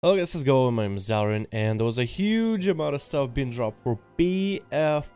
Hello guys, let's go. My name is Darren, and there was a huge amount of stuff being dropped for BFA.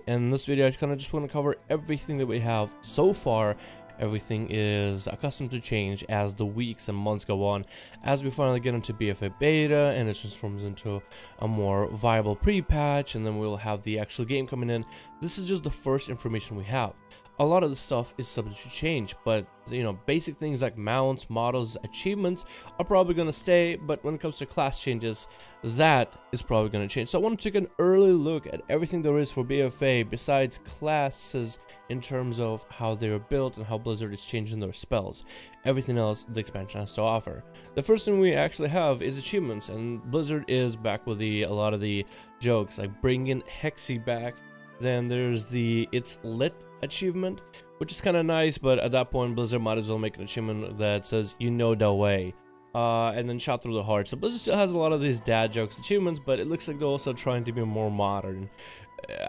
And in this video, I kind of just want to cover everything that we have so far. Everything is accustomed to change as the weeks and months go on, as we finally get into BFA beta and it transforms into a more viable pre-patch, and then we'll have the actual game coming in. This is just the first information we have. A lot of the stuff is subject to change, but you know, basic things like mounts, models, achievements are probably going to stay, but when it comes to class changes, that is probably going to change. So I want to take an early look at everything there is for BFA besides classes in terms of how they're built and how Blizzard is changing their spells. Everything else the expansion has to offer. The first thing we actually have is achievements, and Blizzard is back with a lot of the jokes, like bringing Hexy back. Then there's the It's Lit achievement, which is kind of nice, but at that point Blizzard might as well make an achievement that says you know the way, and then shot through the heart. So Blizzard still has a lot of these dad jokes achievements, but it looks like they're also trying to be more modern.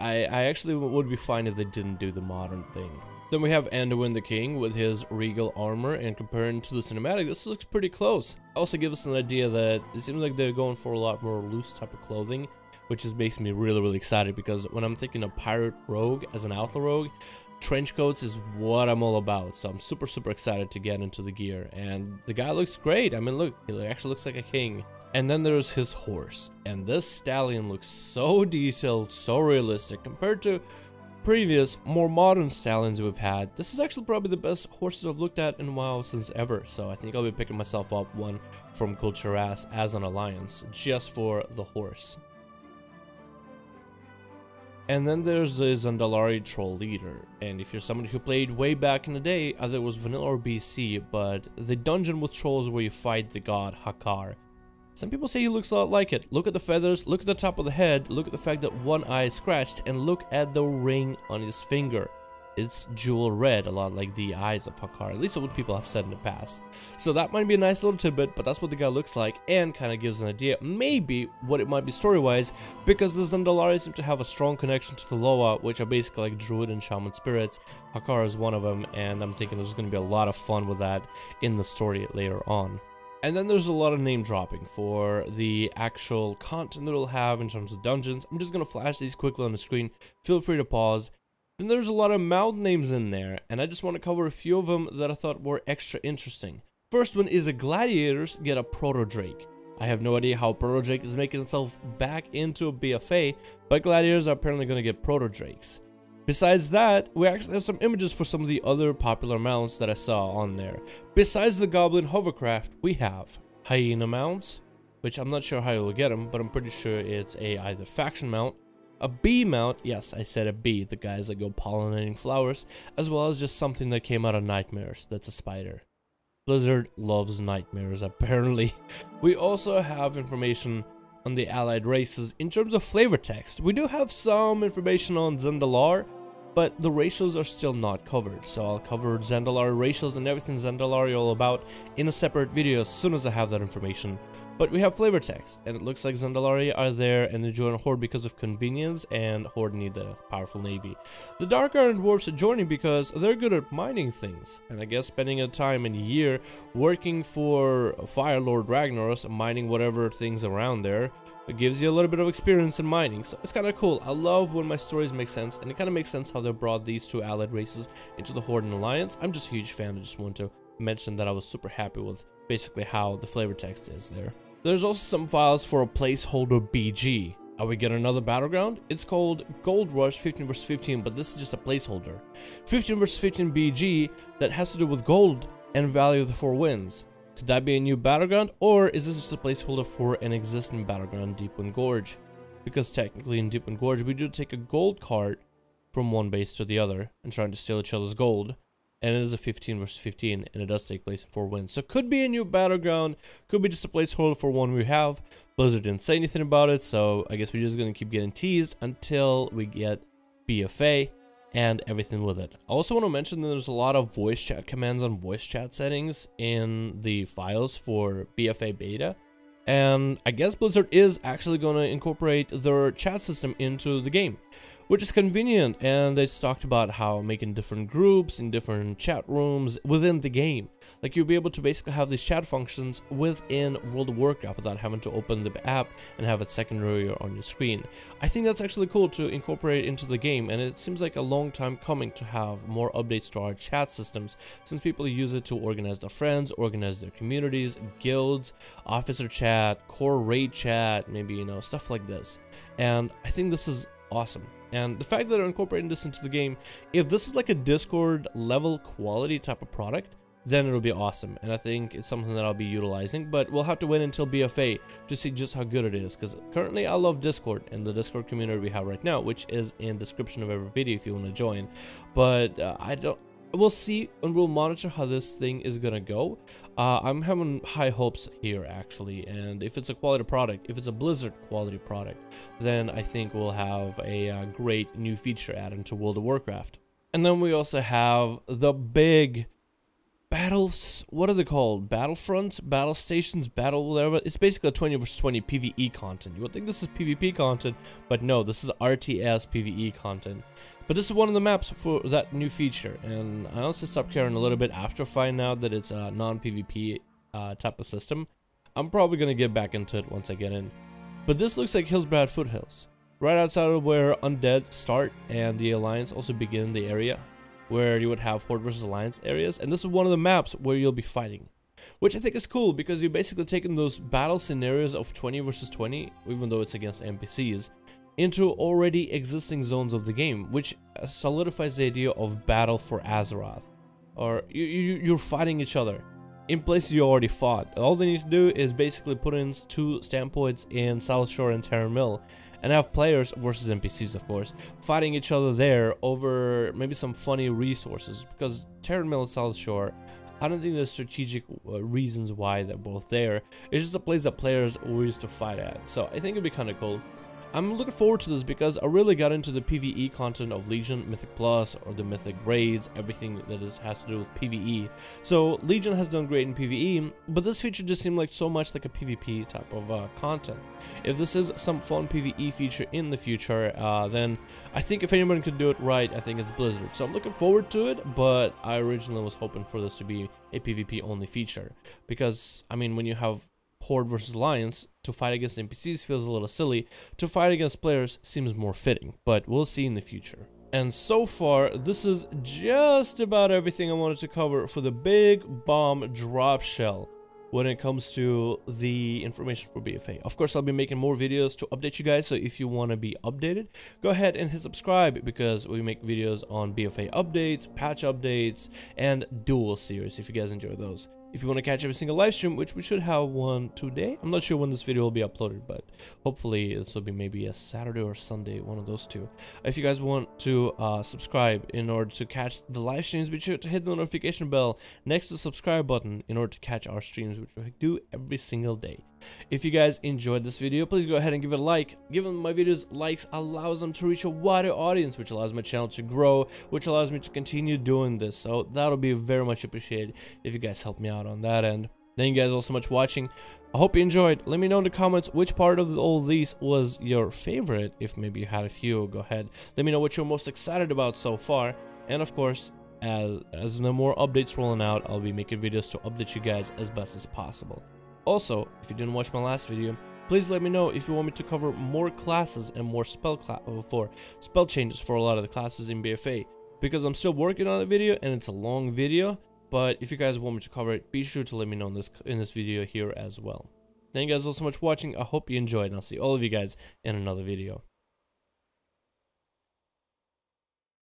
I actually would be fine if they didn't do the modern thing. Then we have Anduin the King with his regal armor, and comparing to the cinematic, this looks pretty close. Also gives us an idea that it seems like they're going for a lot more loose type of clothing, which is makes me really excited, because when I'm thinking of pirate rogue as an outlaw rogue, trench coats is what I'm all about. So I'm super excited to get into the gear, and the guy looks great. I mean, look, he actually looks like a king. And then there's his horse, and this stallion looks so detailed, so realistic compared to previous more modern stallions we've had. This is actually probably the best horses I've looked at in WoW since ever, so I think I'll be picking myself up one from Culture as an alliance just for the horse. And then there's the Zandalari Troll Leader, and if you're somebody who played way back in the day, either it was vanilla or BC, but the dungeon with trolls where you fight the god Hakar. Some people say he looks a lot like it. Look at the feathers, look at the top of the head, look at the fact that one eye is scratched, and look at the ring on his finger. It's jewel red, a lot like the eyes of Hakar, at least what people have said in the past. So that might be a nice little tidbit, but that's what the guy looks like, and kind of gives an idea, maybe, what it might be story-wise, because the Zandalari seem to have a strong connection to the Loa, which are basically like druid and shaman spirits. Hakar is one of them, and I'm thinking there's going to be a lot of fun with that in the story later on. And then there's a lot of name dropping for the actual content that we'll have in terms of dungeons. I'm just going to flash these quickly on the screen, feel free to pause. Then there's a lot of mount names in there, and I just want to cover a few of them that I thought were extra interesting. First one is a gladiators get a proto drake. I have no idea how proto drake is making itself back into a BFA, but gladiators are apparently going to get proto drakes. Besides that, we actually have some images for some of the other popular mounts that I saw on there. Besides the goblin hovercraft, we have hyena mounts, which I'm not sure how you'll get them, but I'm pretty sure it's a either faction mount, a bee mount, yes, I said a bee, the guys that go pollinating flowers, as well as just something that came out of nightmares, that's a spider. Blizzard loves nightmares, apparently. We also have information on the allied races in terms of flavor text. We do have some information on Zandalar, but the racials are still not covered, so I'll cover Zandalari racials and everything Zandalari all about in a separate video as soon as I have that information. But we have flavor text, and it looks like Zandalari are there and they join Horde because of convenience, and Horde need a powerful navy. The Dark Iron Dwarves are joining because they're good at mining things, and I guess spending a time in a year working for Fire Lord Ragnaros, mining whatever things around there, it gives you a little bit of experience in mining, so it's kind of cool. I love when my stories make sense, and it kind of makes sense how they brought these two allied races into the Horde and Alliance. I'm just a huge fan. I just want to mention that I was super happy with basically how the flavor text is there. There's also some files for a placeholder BG. Are we getting another battleground? It's called Gold Rush 15 vs 15, but this is just a placeholder. 15 vs 15 BG that has to do with gold and value of the 4 winds. Could that be a new battleground, or is this just a placeholder for an existing battleground, Deepwind Gorge? Because technically in Deepwind Gorge we do take a gold cart from one base to the other and trying to steal each other's gold. And it is a 15 vs 15, and it does take place in 4 wins. So could be a new battleground, could be just a placeholder for one we have. Blizzard didn't say anything about it, so I guess we're just going to keep getting teased until we get BFA and everything with it. I also want to mention that there's a lot of voice chat commands on voice chat settings in the files for BFA beta. And I guess Blizzard is actually going to incorporate their chat system into the game. which is convenient. And they talked about how making different groups in different chat rooms within the game. Like, you'll be able to basically have these chat functions within World of Warcraft without having to open the app and have it secondary on your screen. I think that's actually cool to incorporate into the game, and it seems like a long time coming to have more updates to our chat systems, since people use it to organize their friends, organize their communities, guilds, officer chat, core raid chat, maybe, you know, stuff like this. And I think this is awesome. And the fact that they're incorporating this into the game, if this is like a Discord level quality type of product, then it'll be awesome. And I think it's something that I'll be utilizing, but we'll have to wait until BFA to see just how good it is, because currently I love Discord and the Discord community we have right now, which is in the description of every video if you want to join. But we'll see, and we'll monitor how this thing is gonna go. I'm having high hopes here, actually, and if it's a quality product, if it's a Blizzard quality product, then I think we'll have a great new feature added to World of Warcraft. And then we also have the big battles, what are they called? Battlefronts, battle stations, battle whatever. It's basically a 20 versus 20 PvE content. You would think this is PvP content, but no, this is RTS PvE content. But this is one of the maps for that new feature, and I honestly stopped caring a little bit after finding out that it's a non-PvP type of system. I'm probably gonna get back into it once I get in. But this looks like Hillsbrad Foothills, right outside of where Undead start and the Alliance also begin the area, where you would have Horde versus Alliance areas, and this is one of the maps where you'll be fighting, which I think is cool, because you're basically taking those battle scenarios of 20 versus 20, even though it's against NPCs, into already existing zones of the game, which solidifies the idea of battle for Azeroth, or you're fighting each other in places you already fought. All they need to do is basically put in 2 standpoints in South Shore and Terran Mill, and have players versus NPCs, of course, fighting each other there over maybe some funny resources, because Terran Mill and South Shore, I don't think there's strategic reasons why they're both there. It's just a place that players used to fight at, so I think it'd be kind of cool. I'm looking forward to this because I really got into the PvE content of Legion, Mythic Plus, or the Mythic raids, everything that has to do with PvE. So Legion has done great in PvE, but this feature just seemed like so much like a PvP type of content. If this is some fun PvE feature in the future, then I think if anyone could do it right, I think it's Blizzard. So I'm looking forward to it, but I originally was hoping for this to be a PvP only feature, because I mean, when you have Horde versus Alliance, to fight against NPCs feels a little silly. To fight against players seems more fitting, but we'll see in the future. And so far, this is just about everything I wanted to cover for the big bomb drop shell when it comes to the information for BFA. Of course, I'll be making more videos to update you guys, so if you want to be updated, go ahead and hit subscribe, because we make videos on BFA updates, patch updates, and duel series if you guys enjoy those. If you want to catch every single live stream, which we should have one today, I'm not sure when this video will be uploaded, but hopefully this will be maybe a Saturday or Sunday, one of those two. If you guys want to subscribe in order to catch the live streams, be sure to hit the notification bell next to the subscribe button in order to catch our streams, which we do every single day. If you guys enjoyed this video, please go ahead and give it a like. Giving my videos likes allows them to reach a wider audience, which allows my channel to grow, which allows me to continue doing this. So that'll be very much appreciated if you guys help me out on that end. Thank you guys all so much for watching. I hope you enjoyed. Let me know in the comments which part of all these was your favorite. If maybe you had a few, go ahead. Let me know what you're most excited about so far. And of course, as no more updates rolling out, I'll be making videos to update you guys as best as possible. Also, if you didn't watch my last video, please let me know if you want me to cover more classes and more spell changes for a lot of the classes in BFA, because I'm still working on a video and it's a long video. But if you guys want me to cover it, be sure to let me know in this video here as well. Thank you guys all so much for watching. I hope you enjoyed, and I'll see all of you guys in another video.